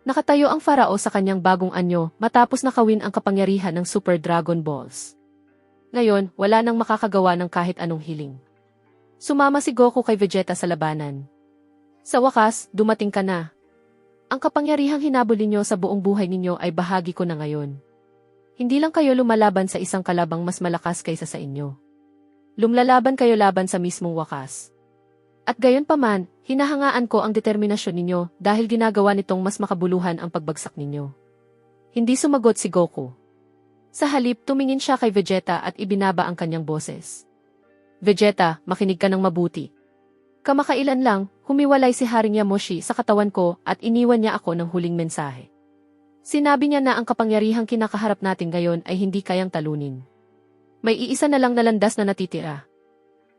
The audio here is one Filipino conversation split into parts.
Nakatayo ang Farao sa kanyang bagong anyo matapos nakawin ang kapangyarihan ng Super Dragon Balls. Ngayon, wala nang makakagawa ng kahit anong hiling. Sumama si Goku kay Vegeta sa labanan. Sa wakas, dumating ka na. Ang kapangyarihang hinabol ninyo sa buong buhay ninyo ay bahagi ko na ngayon. Hindi lang kayo lumalaban sa isang kalabang mas malakas kaysa sa inyo. Lumlalaban kayo laban sa mismong wakas. At gayon paman, hinahangaan ko ang determinasyon ninyo dahil ginagawa nitong mas makabuluhan ang pagbagsak ninyo. Hindi sumagot si Goku. Sa halip, tumingin siya kay Vegeta at ibinaba ang kanyang boses. Vegeta, makinig ka ng mabuti. Kamakailan lang, humiwalay si Haring Yamoshi sa katawan ko at iniwan niya ako ng huling mensahe. Sinabi niya na ang kapangyarihang kinakaharap natin ngayon ay hindi kayang talunin. May iisa na lang na landas na natitira.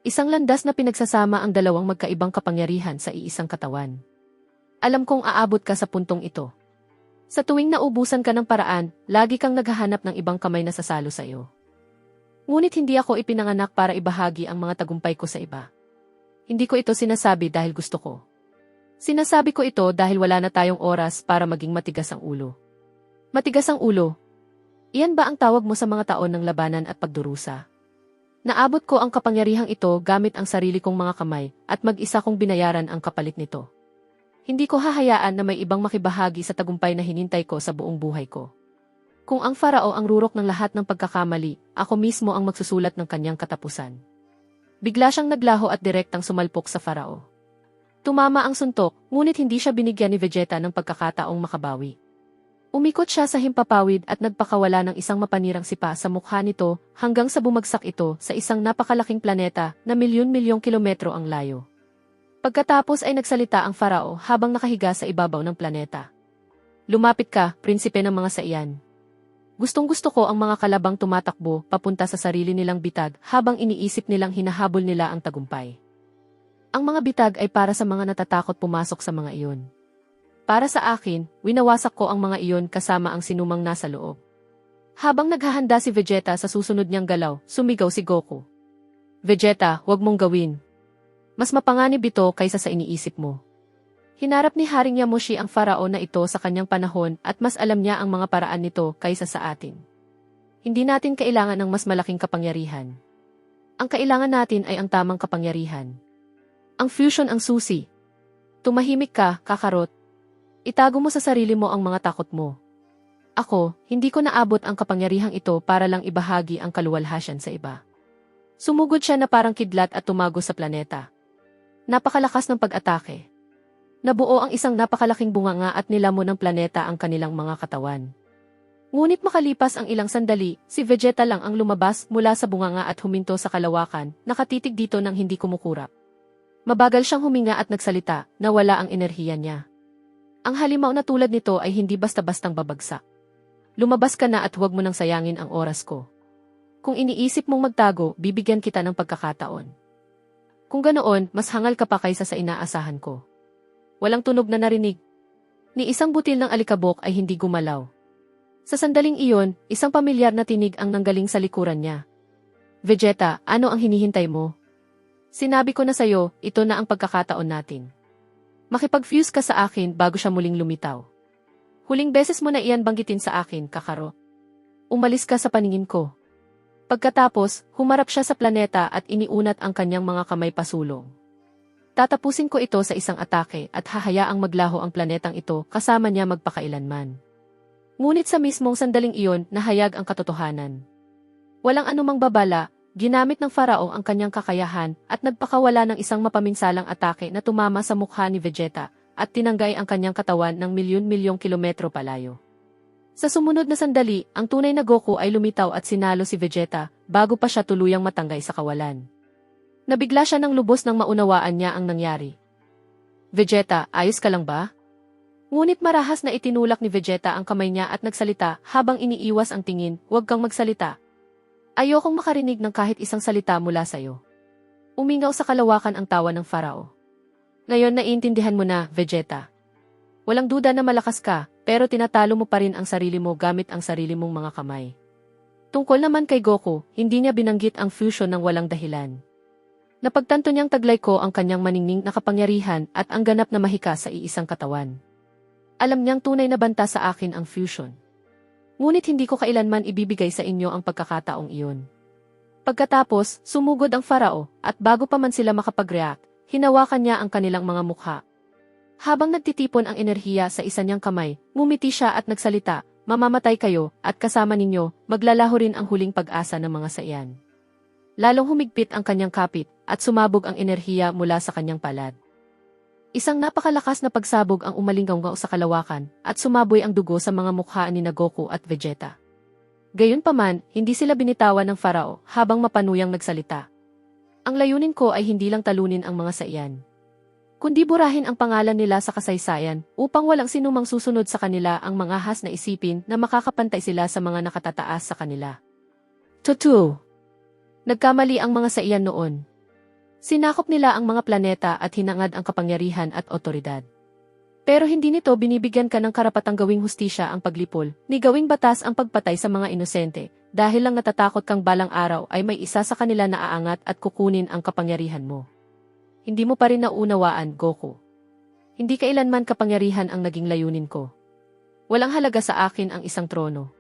Isang landas na pinagsasama ang dalawang magkaibang kapangyarihan sa iisang katawan. Alam kong aabot ka sa puntong ito. Sa tuwing naubusan ka ng paraan, lagi kang naghahanap ng ibang kamay na sasalo sa iyo. Ngunit hindi ako ipinanganak para ibahagi ang mga tagumpay ko sa iba. Hindi ko ito sinasabi dahil gusto ko. Sinasabi ko ito dahil wala na tayong oras para maging matigas ang ulo. Matigas ang ulo. Iyan ba ang tawag mo sa mga taon ng labanan at pagdurusa? Naabot ko ang kapangyarihang ito gamit ang sarili kong mga kamay at mag-isa kong binayaran ang kapalit nito. Hindi ko hahayaan na may ibang makibahagi sa tagumpay na hinintay ko sa buong buhay ko. Kung ang Farao ang rurok ng lahat ng pagkakamali, ako mismo ang magsusulat ng kanyang katapusan. Bigla siyang naglaho at direktang sumalpok sa Farao. Tumama ang suntok, ngunit hindi siya binigyan ni Vegeta ng pagkakataong makabawi. Umikot siya sa himpapawid at nagpakawala ng isang mapanirang sipa sa mukha nito hanggang sa bumagsak ito sa isang napakalaking planeta na milyon-milyong kilometro ang layo. Pagkatapos ay nagsalita ang Farao habang nakahiga sa ibabaw ng planeta. Lumapit ka, prinsipe ng mga saiyan. Gustong-gusto ko ang mga kalabang tumatakbo papunta sa sarili nilang bitag habang iniisip nilang hinahabol nila ang tagumpay. Ang mga bitag ay para sa mga natatakot pumasok sa mga iyon. Para sa akin, winawasak ko ang mga iyon kasama ang sinumang nasa loob. Habang naghahanda si Vegeta sa susunod niyang galaw, sumigaw si Goku. Vegeta, huwag mong gawin. Mas mapanganib ito kaysa sa iniisip mo. Hinarap ni Haring Yamoshi ang Farao na ito sa kanyang panahon at mas alam niya ang mga paraan nito kaysa sa atin. Hindi natin kailangan ng mas malaking kapangyarihan. Ang kailangan natin ay ang tamang kapangyarihan. Ang fusion ang susi. Tumahimik ka, Kakarot. Itago mo sa sarili mo ang mga takot mo. Ako, hindi ko naabot ang kapangyarihang ito para lang ibahagi ang kaluwalhasyan sa iba. Sumugod siya na parang kidlat at tumago sa planeta. Napakalakas ng pag-atake. Nabuo ang isang napakalaking bunganga at nilamon ng planeta ang kanilang mga katawan. Ngunit makalipas ang ilang sandali, si Vegeta lang ang lumabas mula sa bunganga at huminto sa kalawakan, nakatitig dito nang hindi kumukurap. Mabagal siyang huminga at nagsalita, nawala ang enerhiya niya. Ang halimaw na tulad nito ay hindi basta-bastang babagsak. Lumabas ka na at huwag mo nang sayangin ang oras ko. Kung iniisip mong magtago, bibigyan kita ng pagkakataon. Kung ganoon, mas hangal ka pa kaysa sa inaasahan ko. Walang tunog na narinig. Ni isang butil ng alikabok ay hindi gumalaw. Sa sandaling iyon, isang pamilyar na tinig ang nanggaling sa likuran niya. Vegeta, ano ang hinihintay mo? Sinabi ko na sayo, ito na ang pagkakataon natin. Makipag-fuse ka sa akin bago siya muling lumitaw. Huling beses mo na iyan banggitin sa akin, Kakarot. Umalis ka sa paningin ko. Pagkatapos, humarap siya sa planeta at iniunat ang kanyang mga kamay pasulong. Tatapusin ko ito sa isang atake at hahayaang maglaho ang planetang ito kasama niya magpakailanman. Ngunit sa mismong sandaling iyon, nahayag ang katotohanan. Walang anumang babala, ginamit ng Farao ang kanyang kakayahan at nagpakawala ng isang mapaminsalang atake na tumama sa mukha ni Vegeta at tinanggay ang kanyang katawan ng milyon-milyong kilometro palayo. Sa sumunod na sandali, ang tunay na Goku ay lumitaw at sinalo si Vegeta bago pa siya tuluyang matanggay sa kawalan. Nabigla siya ng lubos nang maunawaan niya ang nangyari. Vegeta, ayos ka lang ba? Ngunit marahas na itinulak ni Vegeta ang kamay niya at nagsalita habang iniiwas ang tingin, huwag kang magsalita. Ayokong makarinig ng kahit isang salita mula sa'yo. Umingaw sa kalawakan ang tawa ng Farao. Ngayon naiintindihan mo na, Vegeta. Walang duda na malakas ka, pero tinatalo mo pa rin ang sarili mo gamit ang sarili mong mga kamay. Tungkol naman kay Goku, hindi niya binanggit ang fusion ng walang dahilan. Napagtanto niyang taglay ko ang kanyang maningning na kapangyarihan at ang ganap na mahika sa iisang katawan. Alam niyang tunay na banta sa akin ang fusion. Ngunit hindi ko kailanman ibibigay sa inyo ang pagkakataong iyon. Pagkatapos, sumugod ang farao, at bago pa man sila makapag-react, hinawakan niya ang kanilang mga mukha. Habang nagtitipon ang enerhiya sa isa niyang kamay, ngumiti siya at nagsalita, "Mamamatay kayo, at kasama ninyo, maglalaho rin ang huling pag-asa ng mga saiyan." Lalong humigpit ang kanyang kapit, at sumabog ang enerhiya mula sa kanyang palad. Isang napakalakas na pagsabog ang umalinggaw sa kalawakan, at sumaboy ang dugo sa mga mukha ni Goku at Vegeta. Gayunpaman, hindi sila binitawan ng farao habang mapanuyang nagsalita. "Ang layunin ko ay hindi lang talunin ang mga saiyan, kundi burahin ang pangalan nila sa kasaysayan upang walang sinumang susunod sa kanila ang manghahas na isipin na makakapantay sila sa mga nakatataas sa kanila." Totoo. Nagkamali ang mga saiyan noon. Sinakop nila ang mga planeta at hinangad ang kapangyarihan at otoridad. Pero hindi nito binibigyan ka ng karapatang gawing hustisya ang paglipol, ni gawing batas ang pagpatay sa mga inosente, dahil lang natatakot kang balang araw ay may isa sa kanila na aangat at kukunin ang kapangyarihan mo. Hindi mo pa rin naunawaan, Goku. Hindi kailanman kapangyarihan ang naging layunin ko. Walang halaga sa akin ang isang trono.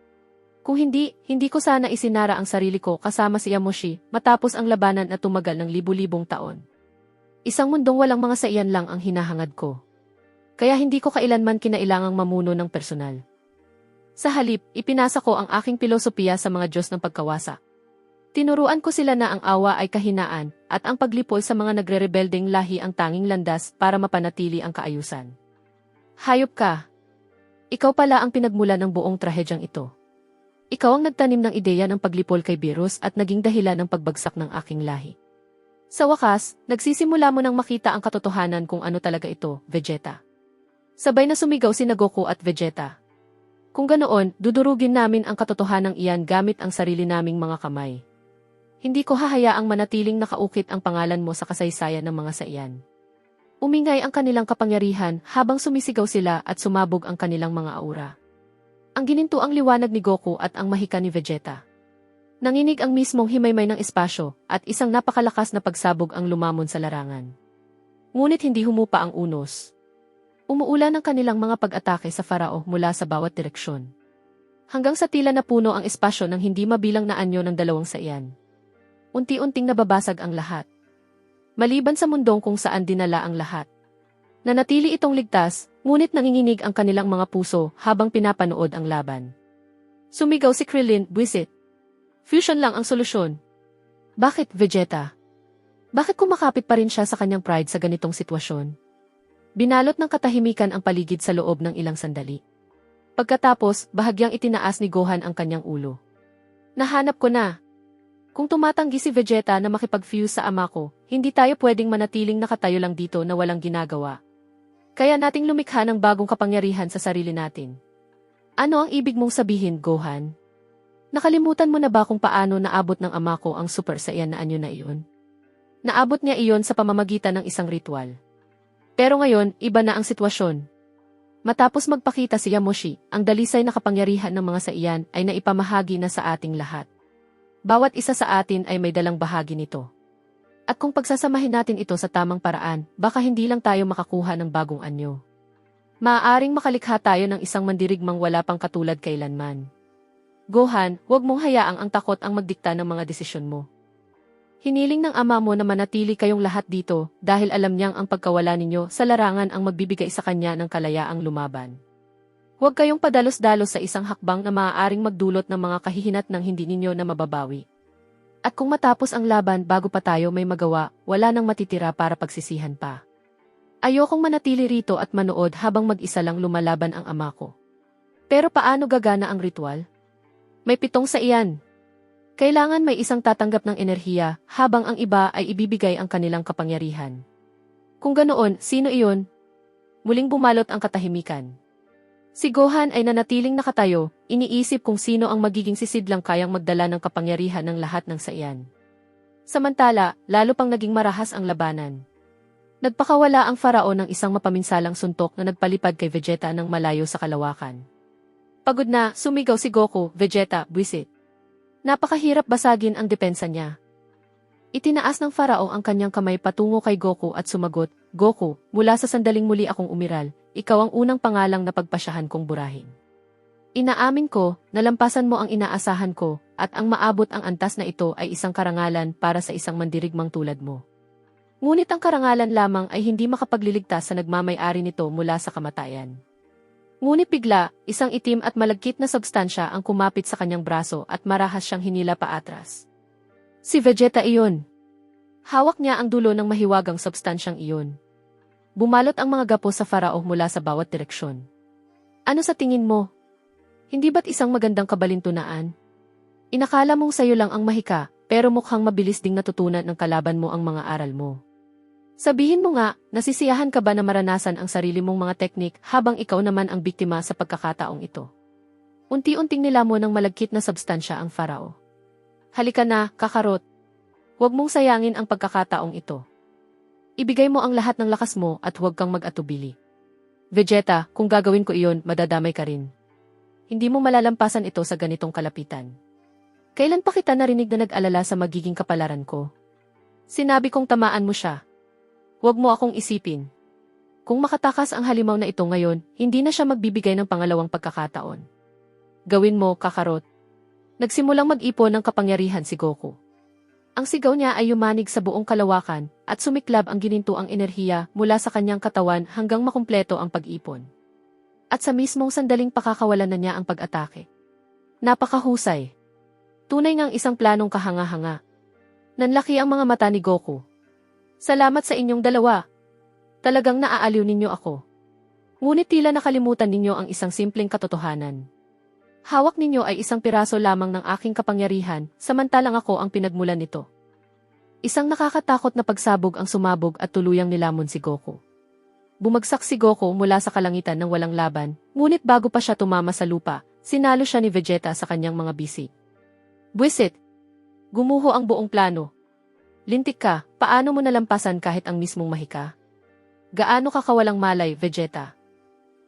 Kung hindi ko sana isinara ang sarili ko kasama si Yamoshi matapos ang labanan na tumagal ng libu-libong taon. Isang mundong walang mga saiyan lang ang hinahangad ko. Kaya hindi ko kailanman kinailangang mamuno ng personal. Sa halip, ipinasa ko ang aking pilosopiya sa mga Diyos ng pagkawasa. Tinuruan ko sila na ang awa ay kahinaan at ang paglipol sa mga nagre-rebelding lahi ang tanging landas para mapanatili ang kaayusan. Hayop ka! Ikaw pala ang pinagmulan ng buong trahedyang ito. Ikaw ang nagtanim ng ideya ng paglipol kay Beerus at naging dahilan ng pagbagsak ng aking lahi. Sa wakas, nagsisimula mo nang makita ang katotohanan kung ano talaga ito, Vegeta. Sabay na sumigaw sina Goku at Vegeta. Kung ganoon, dudurugin namin ang katotohanang iyan gamit ang sarili naming mga kamay. Hindi ko hahayaang manatiling nakaukit ang pangalan mo sa kasaysayan ng mga saiyan. Umingay ang kanilang kapangyarihan habang sumisigaw sila at sumabog ang kanilang mga aura. Ang gininto ang liwanag ni Goku at ang mahika ni Vegeta. Nanginig ang mismong himaymay ng espasyo at isang napakalakas na pagsabog ang lumamon sa larangan. Ngunit hindi humupa ang unos. Umuulan ang kanilang mga pag-atake sa farao mula sa bawat direksyon. Hanggang sa tila napuno ang espasyo ng hindi mabilang na anyo ng dalawang saiyan. Unti-unting nababasag ang lahat. Maliban sa mundong kung saan dinala ang lahat. Nanatili itong ligtas, ngunit nanginginig ang kanilang mga puso habang pinapanood ang laban. Sumigaw si Krillin, "Buwisit! Fusion lang ang solusyon." Bakit, Vegeta? Bakit kumakapit pa rin siya sa kanyang pride sa ganitong sitwasyon? Binalot ng katahimikan ang paligid sa loob ng ilang sandali. Pagkatapos, bahagyang itinaas ni Gohan ang kanyang ulo. "Nahanap ko na. Kung tumatanggi si Vegeta na makipag-fuse sa ama ko, hindi tayo pwedeng manatiling nakatayo lang dito na walang ginagawa. Kaya nating lumikha ng bagong kapangyarihan sa sarili natin." Ano ang ibig mong sabihin, Gohan? Nakalimutan mo na ba kung paano naabot ng ama ko ang Super Saiyan na anyo na iyon? Naabot niya iyon sa pamamagitan ng isang ritual. Pero ngayon, iba na ang sitwasyon. Matapos magpakita si Yamoshi, ang dalisay na kapangyarihan ng mga saiyan ay naipamahagi na sa ating lahat. Bawat isa sa atin ay may dalang bahagi nito. At kung pagsasamahin natin ito sa tamang paraan, baka hindi lang tayo makakuha ng bagong anyo. Maaaring makalikha tayo ng isang mandirigmang wala pang katulad kailanman. Gohan, huwag mong hayaang ang takot ang magdikta ng mga desisyon mo. Hiniling ng ama mo na manatili kayong lahat dito dahil alam niyang ang pagkawala ninyo sa larangan ang magbibigay sa kanya ng kalayaang lumaban. Huwag kayong padalos-dalos sa isang hakbang na maaaring magdulot ng mga kahihinat ng hindi ninyo na mababawi. At kung matapos ang laban bago pa tayo may magawa, wala nang matitira para pagsisihan pa. Ayokong manatili rito at manood habang mag-isa lang lumalaban ang ama ko. Pero paano gagana ang ritual? May 7 saiyan. Kailangan may isang tatanggap ng enerhiya habang ang iba ay ibibigay ang kanilang kapangyarihan. Kung ganoon, sino iyon? Muling bumalot ang katahimikan. Si Gohan ay nanatiling nakatayo, iniisip kung sino ang magiging sisidlang kayang magdala ng kapangyarihan ng lahat ng saiyan. Samantala, lalo pang naging marahas ang labanan. Nagpakawala ang farao ng isang mapaminsalang suntok na nagpalipad kay Vegeta ng malayo sa kalawakan. Pagod na, sumigaw si Goku, "Vegeta, buwisit." Napakahirap basagin ang depensa niya. Itinaas ng farao ang kanyang kamay patungo kay Goku at sumagot, "Goku, mula sa sandaling muli akong umiral, ikaw ang unang pangalang na pagpasyahan kong burahin. Inaamin ko, nalampasan mo ang inaasahan ko, at ang maabot ang antas na ito ay isang karangalan para sa isang mandirigmang tulad mo. Ngunit ang karangalan lamang ay hindi makapagliligtas sa nagmamay-ari nito mula sa kamatayan. Ngunit bigla, isang itim at malagkit na substansya ang kumapit sa kanyang braso at marahas siyang hinila paatras. Si Vegeta iyon. Hawak niya ang dulo ng mahiwagang substansyang iyon. Bumalot ang mga gapo sa Farao mula sa bawat direksyon. Ano sa tingin mo? Hindi ba't isang magandang kabalintunaan? Inakala mong sayo lang ang mahika, pero mukhang mabilis ding natutunan ng kalaban mo ang mga aral mo. Sabihin mo nga, nasisiyahan ka ba na maranasan ang sarili mong mga teknik habang ikaw naman ang biktima sa pagkakataong ito? Unti-unting nilamon ng malagkit na substansya ang Farao. Halika na, Kakarot. Huwag mong sayangin ang pagkakataong ito. Ibigay mo ang lahat ng lakas mo at huwag kang mag-atubili. Vegeta, kung gagawin ko iyon, madadamay ka rin. Hindi mo malalampasan ito sa ganitong kalapitan. Kailan pa kita narinig na nag-alala sa magiging kapalaran ko? Sinabi kong tamaan mo siya. Huwag mo akong isipin. Kung makatakas ang halimaw na ito ngayon, hindi na siya magbibigay ng pangalawang pagkakataon. Gawin mo, Kakarot. Nagsimulang mag-ipon ng kapangyarihan si Goku. Ang sigaw niya ay yumanig sa buong kalawakan at sumiklab ang ginintuang enerhiya mula sa kanyang katawan hanggang makumpleto ang pag-ipon. At sa mismong sandaling pakakawalan na niya ang pag-atake. Napakahusay. Tunay ngang isang planong kahanga-hanga. Nanlaki ang mga mata ni Goku. Salamat sa inyong dalawa. Talagang naaaliw ninyo ako. Ngunit tila nakalimutan ninyo ang isang simpleng katotohanan. Hawak ninyo ay isang piraso lamang ng aking kapangyarihan, samantalang ako ang pinagmulan nito. Isang nakakatakot na pagsabog ang sumabog at tuluyang nilamon si Goku. Bumagsak si Goku mula sa kalangitan ng walang laban, ngunit bago pa siya tumama sa lupa, sinalo siya ni Vegeta sa kanyang mga bisig. Buwisit! Gumuho ang buong plano. Lintik ka, paano mo nalampasan kahit ang mismong mahika? Gaano ka kawalang malay, Vegeta?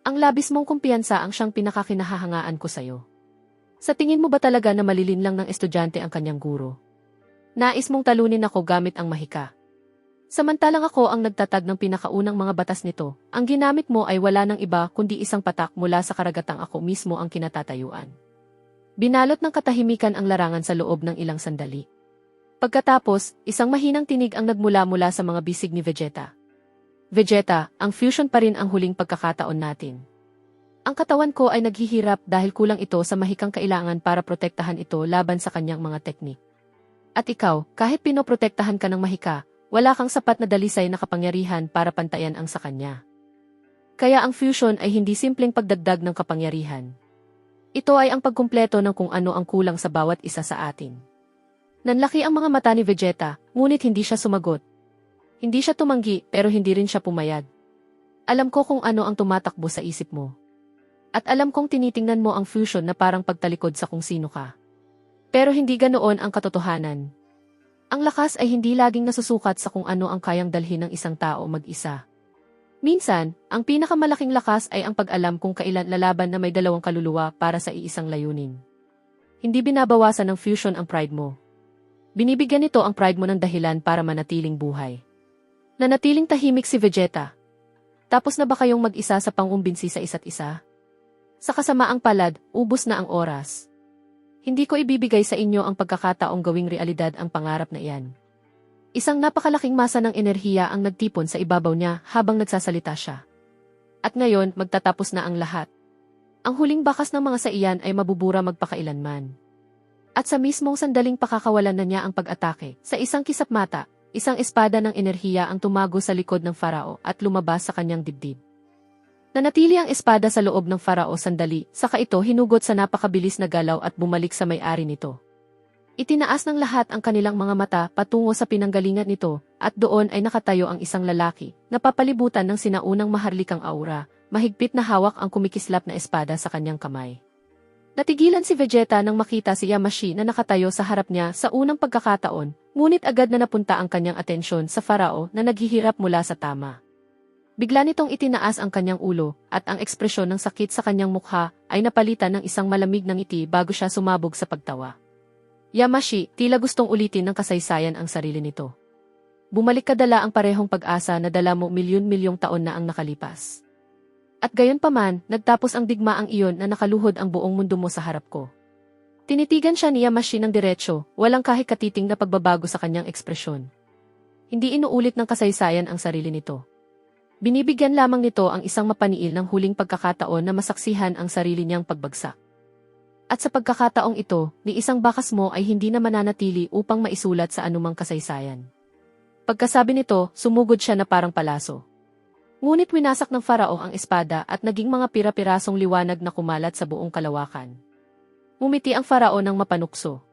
Ang labis mong kumpiyansa ang siyang pinakakinahahangaan ko sa'yo. Sa tingin mo ba talaga na malilin lang ng estudyante ang kanyang guro? Nais mong talunin ako gamit ang mahika. Samantalang ako ang nagtatag ng pinakaunang mga batas nito, ang ginamit mo ay wala ng iba kundi isang patak mula sa karagatang ako mismo ang kinatatayuan. Binalot ng katahimikan ang larangan sa loob ng ilang sandali. Pagkatapos, isang mahinang tinig ang nagmula-mula sa mga bisig ni Vegeta. Vegeta, ang fusion pa rin ang huling pagkakataon natin. Ang katawan ko ay naghihirap dahil kulang ito sa mahikang kailangan para protektahan ito laban sa kanyang mga teknik. At ikaw, kahit pinoprotektahan ka ng mahika, wala kang sapat na dalisay na kapangyarihan para pantayan ang sa kanya. Kaya ang fusion ay hindi simpleng pagdagdag ng kapangyarihan. Ito ay ang pagkumpleto ng kung ano ang kulang sa bawat isa sa atin. Nanlaki ang mga mata ni Vegeta, ngunit hindi siya sumagot. Hindi siya tumanggi pero hindi rin siya pumayag. Alam ko kung ano ang tumatakbo sa isip mo. At alam kong tinitingnan mo ang fusion na parang pagtalikod sa kung sino ka. Pero hindi ganoon ang katotohanan. Ang lakas ay hindi laging nasusukat sa kung ano ang kayang dalhin ng isang tao mag-isa. Minsan, ang pinakamalaking lakas ay ang pag-alam kung kailan lalaban na may dalawang kaluluwa para sa iisang layunin. Hindi binabawasan ng fusion ang pride mo. Binibigyan nito ang pride mo ng dahilan para manatiling buhay. Nanatiling tahimik si Vegeta. Tapos na ba kayong mag-isa sa pangumbinsi sa isa't isa? Sa kasamaang palad, ubos na ang oras. Hindi ko ibibigay sa inyo ang pagkakataong gawing realidad ang pangarap na iyan. Isang napakalaking masa ng enerhiya ang nagtipon sa ibabaw niya habang nagsasalita siya. At ngayon, magtatapos na ang lahat. Ang huling bakas ng mga saiyan ay mabubura magpakailanman. At sa mismong sandaling pakakawalan na niya ang pag-atake, sa isang kisap mata, isang espada ng enerhiya ang tumago sa likod ng Farao at lumabas sa kanyang dibdib. Nanatili ang espada sa loob ng Farao sandali, saka ito hinugot sa napakabilis na galaw at bumalik sa may-ari nito. Itinaas ng lahat ang kanilang mga mata patungo sa pinanggalingan nito, at doon ay nakatayo ang isang lalaki, napapalibutan ng sinaunang maharlikang aura, mahigpit na hawak ang kumikislap na espada sa kanyang kamay. Natigilan si Vegeta nang makita si Yamashi na nakatayo sa harap niya sa unang pagkakataon, ngunit agad na napunta ang kanyang atensyon sa Farao na naghihirap mula sa tama. Bigla nitong itinaas ang kanyang ulo, at ang ekspresyon ng sakit sa kanyang mukha ay napalitan ng isang malamig na ngiti bago siya sumabog sa pagtawa. Yamashi, tila gustong ulitin ng kasaysayan ang sarili nito. Bumalik kadala ang parehong pag-asa na dala mo milyon-milyong taon na ang nakalipas. At gayon paman, nagtapos ang digmaang iyon na nakaluhod ang buong mundo mo sa harap ko. Tinitigan siya ni Yamashi ng diretsyo, walang kahit katiting na pagbabago sa kanyang ekspresyon. Hindi inuulit ng kasaysayan ang sarili nito. Binibigyan lamang nito ang isang mapaniil ng huling pagkakataon na masaksihan ang sarili niyang pagbagsak. At sa pagkakataong ito, ni isang bakas mo ay hindi na mananatili upang maisulat sa anumang kasaysayan. Pagkasabi nito, sumugod siya na parang palaso. Ngunit winasak ng Farao ang espada at naging mga pira-pirasong liwanag na kumalat sa buong kalawakan. Ngumiti ang Farao ng mapanukso.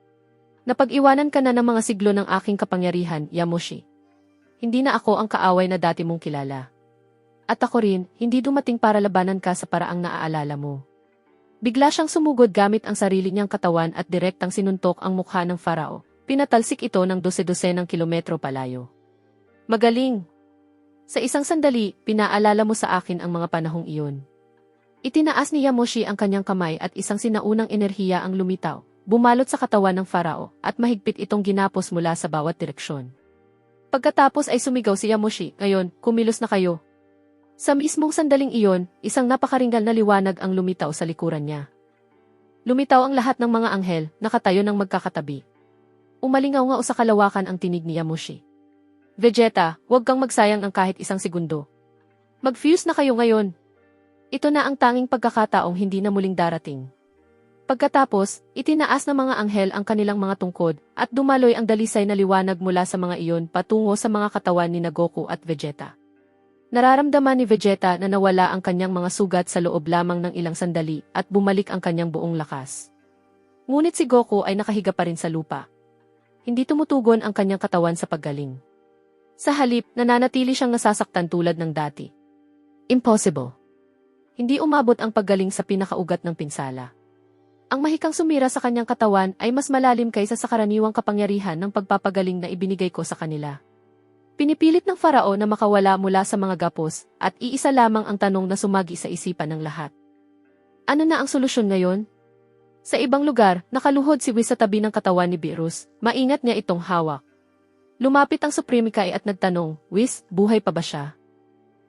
Napag-iwanan ka na ng mga siglo ng aking kapangyarihan, Yamoshi. Hindi na ako ang kaaway na dati mong kilala. At ako rin, hindi dumating para labanan ka sa paraang naaalala mo. Bigla siyang sumugod gamit ang sarili niyang katawan at direktang sinuntok ang mukha ng Farao. Pinatalsik ito ng 12-12 kilometro palayo. Magaling! Sa isang sandali, pinaalala mo sa akin ang mga panahong iyon. Itinaas ni Yamoshi ang kanyang kamay at isang sinaunang enerhiya ang lumitaw, bumalot sa katawan ng Farao at mahigpit itong ginapos mula sa bawat direksyon. Pagkatapos ay sumigaw si Yamoshi, ngayon, kumilos na kayo. Sa mismong sandaling iyon, isang napakaringal na liwanag ang lumitaw sa likuran niya. Lumitaw ang lahat ng mga anghel, nakatayo ng magkakatabi. Umalingaw-ngaw sa kalawakan ang tinig ni Yamoshi. Vegeta, huwag kang magsayang ang kahit isang segundo. Mag-fuse na kayo ngayon. Ito na ang tanging pagkakataong hindi na muling darating. Pagkatapos, itinaas ng mga anghel ang kanilang mga tungkod at dumaloy ang dalisay na liwanag mula sa mga iyon patungo sa mga katawan ni Goku at Vegeta. Nararamdaman ni Vegeta na nawala ang kanyang mga sugat sa loob lamang ng ilang sandali at bumalik ang kanyang buong lakas. Ngunit si Goku ay nakahiga pa rin sa lupa. Hindi tumutugon ang kanyang katawan sa paggaling. Sa halip, nananatili siyang nasasaktan tulad ng dati. Impossible. Hindi umabot ang paggaling sa pinakaugat ng pinsala. Ang mahikang sumira sa kanyang katawan ay mas malalim kaysa sa karaniwang kapangyarihan ng pagpapagaling na ibinigay ko sa kanila. Pinipilit ng Farao na makawala mula sa mga gapos at iisa lamang ang tanong na sumagi sa isipan ng lahat. Ano na ang solusyon ngayon? Sa ibang lugar, nakaluhod si Whis sa tabi ng katawan ni Beerus, maingat niya itong hawak. Lumapit ang Supreme Kai at nagtanong, Whis, buhay pa ba siya?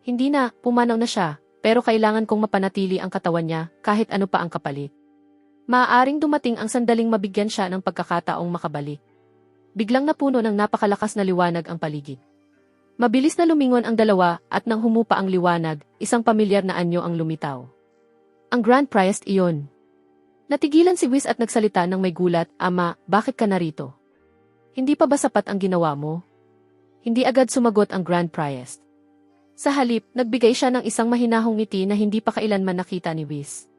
Hindi na, pumanaw na siya, pero kailangan kong mapanatili ang katawan niya kahit ano pa ang kapalit. Maaaring dumating ang sandaling mabigyan siya ng pagkakataong makabalik. Biglang napuno ng napakalakas na liwanag ang paligid. Mabilis na lumingon ang dalawa at nang humupa ang liwanag, isang pamilyar na anyo ang lumitaw. Ang Grand Priest iyon. Natigilan si Whis at nagsalita ng may gulat, Ama, bakit ka narito? Hindi pa ba sapat ang ginawa mo? Hindi agad sumagot ang Grand Priest. Sa halip, nagbigay siya ng isang mahinahong ngiti na hindi pa kailanman nakita ni Whis.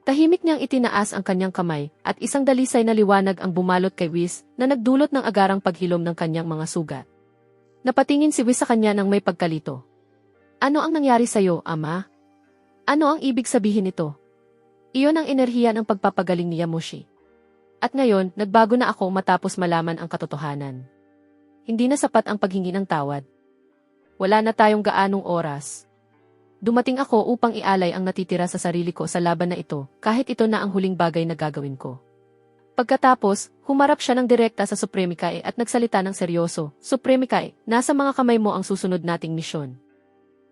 Tahimik niyang itinaas ang kanyang kamay at isang dalisay na liwanag ang bumalot kay Whis na nagdulot ng agarang paghilom ng kanyang mga sugat. Napatingin si Whis sa kanya ng may pagkalito. Ano ang nangyari sa'yo, Ama? Ano ang ibig sabihin nito? Iyon ang enerhiya ng pagpapagaling ni Yamoshi. At ngayon, nagbago na ako matapos malaman ang katotohanan. Hindi na sapat ang paghingi ng tawad. Wala na tayong gaanong oras. Dumating ako upang ialay ang natitira sa sarili ko sa laban na ito, kahit ito na ang huling bagay na gagawin ko. Pagkatapos, humarap siya ng direkta sa Supreme Kai at nagsalita ng seryoso, Supreme Kai, nasa mga kamay mo ang susunod nating misyon.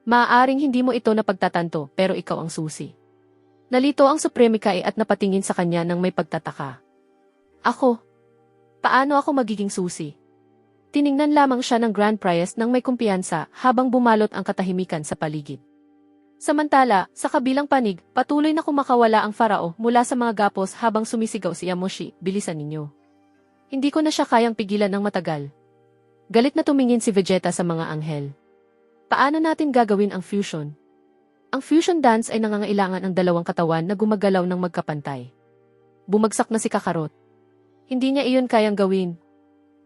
Maaaring hindi mo ito napagtatanto, pero ikaw ang susi. Nalito ang Supreme Kai at napatingin sa kanya ng may pagtataka. Ako? Paano ako magiging susi? Tiningnan lamang siya ng Grand Priest ng may kumpiyansa habang bumalot ang katahimikan sa paligid. Samantala, sa kabilang panig, patuloy na kumakawala ang Farao mula sa mga gapos habang sumisigaw si Yamoshi, bilisan ninyo. Hindi ko na siya kayang pigilan ng matagal. Galit na tumingin si Vegeta sa mga anghel. Paano natin gagawin ang fusion? Ang fusion dance ay nangangailangan ng dalawang katawan na gumagalaw ng magkapantay. Bumagsak na si Kakarot. Hindi niya iyon kayang gawin.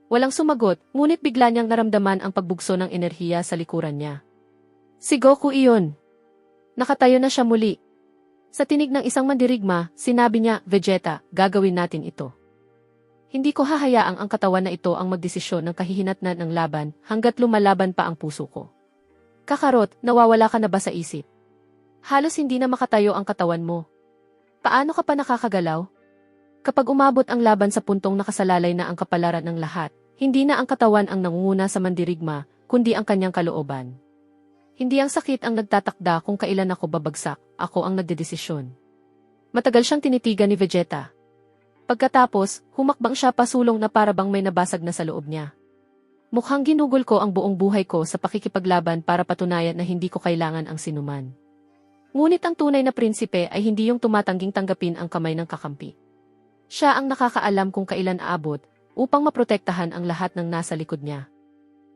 Walang sumagot, ngunit bigla niyang naramdaman ang pagbugso ng enerhiya sa likuran niya. Si Goku iyon. Nakatayo na siya muli. Sa tinig ng isang mandirigma, sinabi niya, Vegeta, gagawin natin ito. Hindi ko hahayaang ang katawan na ito ang magdesisyon ng kahihinatnan ng laban hanggat lumalaban pa ang puso ko. Kakarot, nawawala ka na ba sa isip? Halos hindi na makatayo ang katawan mo. Paano ka pa nakakagalaw? Kapag umabot ang laban sa puntong nakasalalay na ang kapalaran ng lahat, hindi na ang katawan ang nangunguna sa mandirigma, kundi ang kanyang kalooban. Hindi ang sakit ang nagtatakda kung kailan ako babagsak, ako ang nagdedesisyon. Matagal siyang tinitigan ni Vegeta. Pagkatapos, humakbang siya pasulong na para bang may nabasag na sa loob niya. Mukhang ginugol ko ang buong buhay ko sa pakikipaglaban para patunayan na hindi ko kailangan ang sinuman. Ngunit ang tunay na prinsipe ay hindi yung tumatangging tanggapin ang kamay ng kakampi. Siya ang nakakaalam kung kailan aabot upang maprotektahan ang lahat ng nasa likod niya.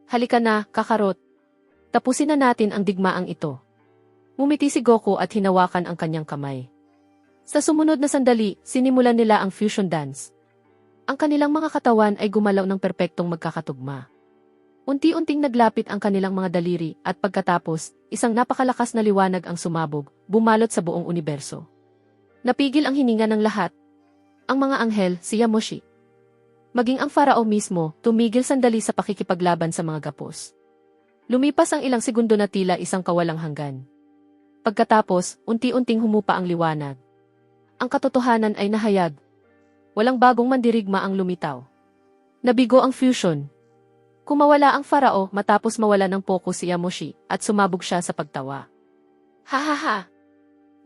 Halika na, Kakarot. Tapusin na natin ang digmaang ito. Ngumiti si Goku at hinawakan ang kanyang kamay. Sa sumunod na sandali, sinimulan nila ang fusion dance. Ang kanilang mga katawan ay gumalaw ng perpektong magkakatugma. Unti-unting naglapit ang kanilang mga daliri at pagkatapos, isang napakalakas na liwanag ang sumabog, bumalot sa buong universo. Napigil ang hininga ng lahat. Ang mga anghel, si Yamoshi. Maging ang Farao mismo, tumigil sandali sa pakikipaglaban sa mga gapos. Lumipas ang ilang segundo na tila isang kawalang hanggan. Pagkatapos, unti-unting humupa ang liwanag. Ang katotohanan ay nahayag. Walang bagong mandirigma ang lumitaw. Nabigo ang fusion. Kumawala ang Farao matapos mawala ng focus si Yamoshi at sumabog siya sa pagtawa. Ha!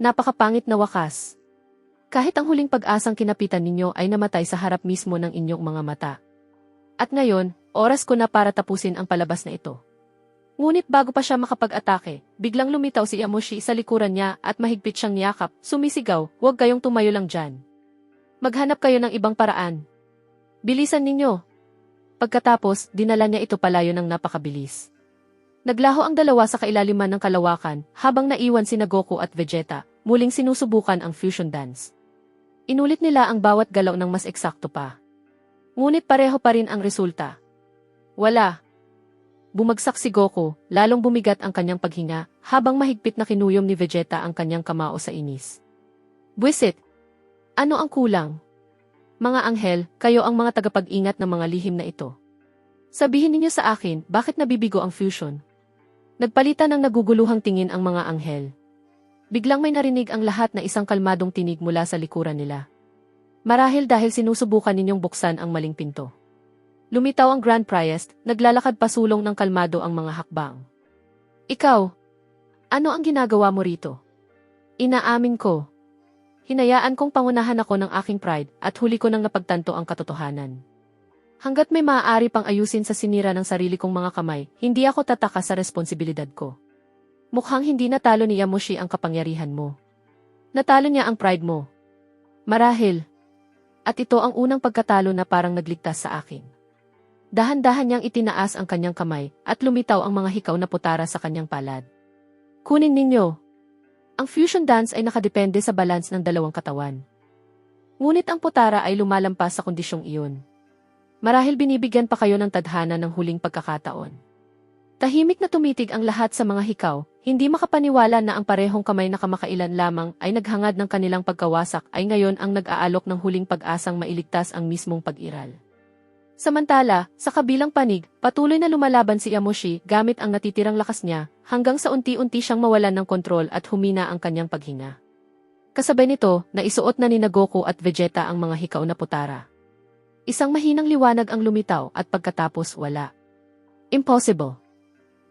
Napakapangit na wakas. Kahit ang huling pag-asang kinapitan ninyo ay namatay sa harap mismo ng inyong mga mata. At ngayon, oras ko na para tapusin ang palabas na ito. Ngunit bago pa siya makapag-atake, biglang lumitaw si Yamoshi sa likuran niya at mahigpit siyang niyakap, sumisigaw, "Huwag kayong tumayo lang dyan. Maghanap kayo ng ibang paraan. Bilisan ninyo." Pagkatapos, dinala niya ito palayo ng napakabilis. Naglaho ang dalawa sa kailaliman ng kalawakan, habang naiwan sina Goku at Vegeta, muling sinusubukan ang fusion dance. Inulit nila ang bawat galaw ng mas eksakto pa. Ngunit pareho pa rin ang resulta. Wala. Bumagsak si Goku, lalong bumigat ang kanyang paghinga, habang mahigpit na kinuyom ni Vegeta ang kanyang kamao sa inis. Buwisit! Ano ang kulang? Mga anghel, kayo ang mga tagapag-ingat ng mga lihim na ito. Sabihin ninyo sa akin, bakit nabibigo ang fusion? Nagpalitan ng naguguluhang tingin ang mga anghel. Biglang may narinig ang lahat na isang kalmadong tinig mula sa likuran nila. Marahil dahil sinusubukan ninyong buksan ang maling pinto. Lumitaw ang Grand Priest, naglalakad pasulong ng kalmado ang mga hakbang. Ikaw, ano ang ginagawa mo rito? Inaamin ko. Hinayaan kong pangunahan ako ng aking pride at huli ko nang napagtanto ang katotohanan. Hanggat may maaari pang ayusin sa sinira ng sarili kong mga kamay, hindi ako tataka sa responsibilidad ko. Mukhang hindi natalo ni Yamoshi ang kapangyarihan mo. Natalo niya ang pride mo. Marahil. At ito ang unang pagkatalo na parang nagligtas sa akin. Dahan-dahan niyang itinaas ang kanyang kamay at lumitaw ang mga hikaw na putara sa kanyang palad. Kunin ninyo. Ang fusion dance ay nakadepende sa balance ng dalawang katawan. Ngunit ang putara ay lumalampas sa kondisyong iyon. Marahil binibigyan pa kayo ng tadhana ng huling pagkakataon. Tahimik na tumitig ang lahat sa mga hikaw, hindi makapaniwala na ang parehong kamay na kamakailan lamang ay naghangad ng kanilang pagkawasak ay ngayon ang nag-aalok ng huling pag-asang mailigtas ang mismong pag-iral. Samantala, sa kabilang panig, patuloy na lumalaban si Yamoshi gamit ang natitirang lakas niya, hanggang sa unti-unti siyang mawalan ng kontrol at humina ang kanyang paghinga. Kasabay nito, naisuot na ni Goku at Vegeta ang mga hikaw na putara. Isang mahinang liwanag ang lumitaw at pagkatapos wala. Impossible.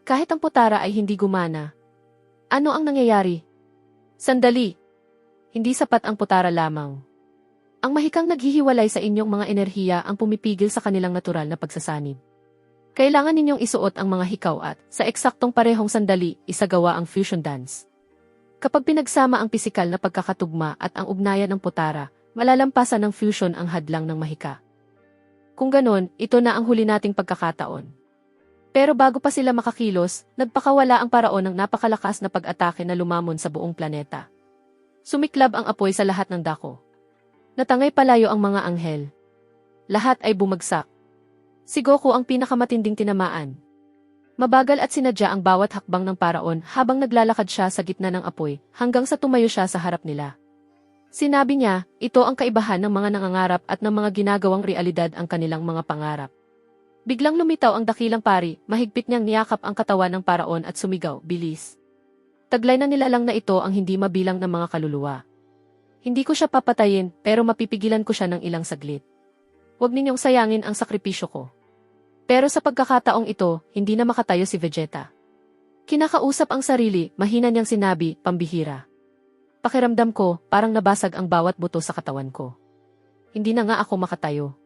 Kahit ang putara ay hindi gumana. Ano ang nangyayari? Sandali. Hindi sapat ang putara lamang. Ang mahikang naghihiwalay sa inyong mga enerhiya ang pumipigil sa kanilang natural na pagsasanib. Kailangan ninyong isuot ang mga hikaw at, sa eksaktong parehong sandali, isagawa ang fusion dance. Kapag pinagsama ang pisikal na pagkakatugma at ang ugnayan ng putara, malalampasan ng fusion ang hadlang ng mahika. Kung ganon, ito na ang huli nating pagkakataon. Pero bago pa sila makakilos, nagpakawala ang paraon ng napakalakas na pag-atake na lumamon sa buong planeta. Sumiklab ang apoy sa lahat ng dako. Natangay palayo ang mga anghel. Lahat ay bumagsak. Si Goku ang pinakamatinding tinamaan. Mabagal at sinadya ang bawat hakbang ng paraon habang naglalakad siya sa gitna ng apoy hanggang sa tumayo siya sa harap nila. Sinabi niya, ito ang kaibahan ng mga nangangarap at ng mga ginagawang realidad ang kanilang mga pangarap. Biglang lumitaw ang dakilang pari, mahigpit niyang niyakap ang katawan ng paraon at sumigaw, bilis. Taglay na nilalang na ito ang hindi mabilang ng mga kaluluwa. Hindi ko siya papatayin, pero mapipigilan ko siya ng ilang saglit. Huwag ninyong sayangin ang sakripisyo ko. Pero sa pagkakataong ito, hindi na makatayo si Vegeta. Kinakausap ang sarili, mahina niyang sinabi, pambihira. Pakiramdam ko, parang nabasag ang bawat buto sa katawan ko. Hindi na nga ako makatayo.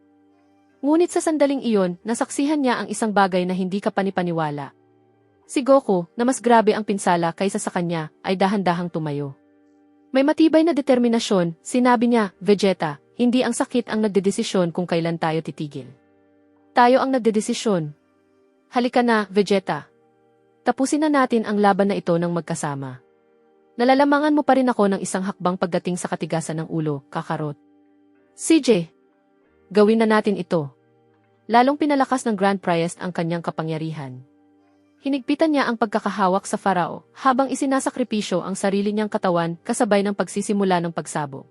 Ngunit sa sandaling iyon, nasaksihan niya ang isang bagay na hindi ka panipaniwala. Si Goku, na mas grabe ang pinsala kaysa sa kanya, ay dahan-dahang tumayo. May matibay na determinasyon, sinabi niya, Vegeta, hindi ang sakit ang nagdedesisyon kung kailan tayo titigil. Tayo ang nagdedesisyon. Halika na, Vegeta. Tapusin na natin ang laban na ito ng magkasama. Nalalamangan mo pa rin ako ng isang hakbang pagdating sa katigasan ng ulo, Kakarot. CJ, gawin na natin ito. Lalong pinalakas ng Grand Priest ang kanyang kapangyarihan. Hinigpitan niya ang pagkakahawak sa Farao habang isinasakripisyo ang sarili niyang katawan kasabay ng pagsisimula ng pagsabog.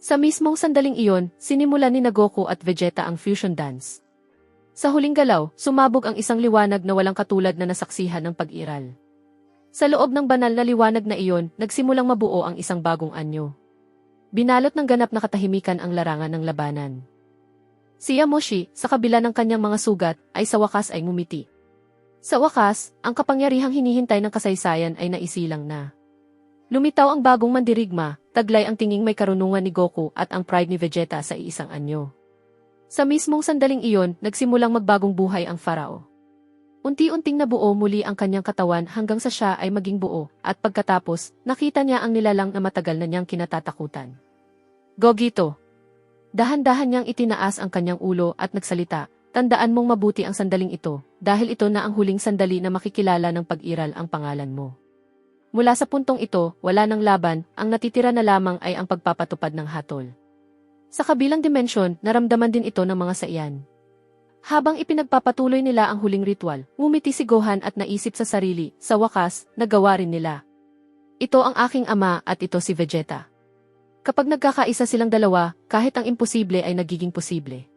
Sa mismong sandaling iyon, sinimulan ni Goku at Vegeta ang fusion dance. Sa huling galaw, sumabog ang isang liwanag na walang katulad na nasaksihan ng pag-iral. Sa loob ng banal na liwanag na iyon, nagsimulang mabuo ang isang bagong anyo. Binalot ng ganap na katahimikan ang larangan ng labanan. Si Yamoshi, sa kabila ng kanyang mga sugat, ay sa wakas ay ngumiti. Sa wakas, ang kapangyarihang hinihintay ng kasaysayan ay naisilang na. Lumitaw ang bagong mandirigma, taglay ang tinging may karunungan ni Goku at ang pride ni Vegeta sa iisang anyo. Sa mismong sandaling iyon, nagsimulang magbagong buhay ang Farao. Unti-unting nabuo muli ang kanyang katawan hanggang sa siya ay maging buo, at pagkatapos, nakita niya ang nilalang na matagal na niyang kinatatakutan. Gogito. Dahan-dahan niyang itinaas ang kanyang ulo at nagsalita, tandaan mong mabuti ang sandaling ito, dahil ito na ang huling sandali na makikilala ng pag-iral ang pangalan mo. Mula sa puntong ito, wala nang laban, ang natitira na lamang ay ang pagpapatupad ng hatol. Sa kabilang dimensyon, naramdaman din ito ng mga saiyan. Habang ipinagpapatuloy nila ang huling ritual, ngumiti si Gohan at naisip sa sarili, sa wakas, nagawa rin nila. Ito ang aking ama at ito si Vegeta. Kapag nagkakaisa silang dalawa, kahit ang imposible ay nagiging posible.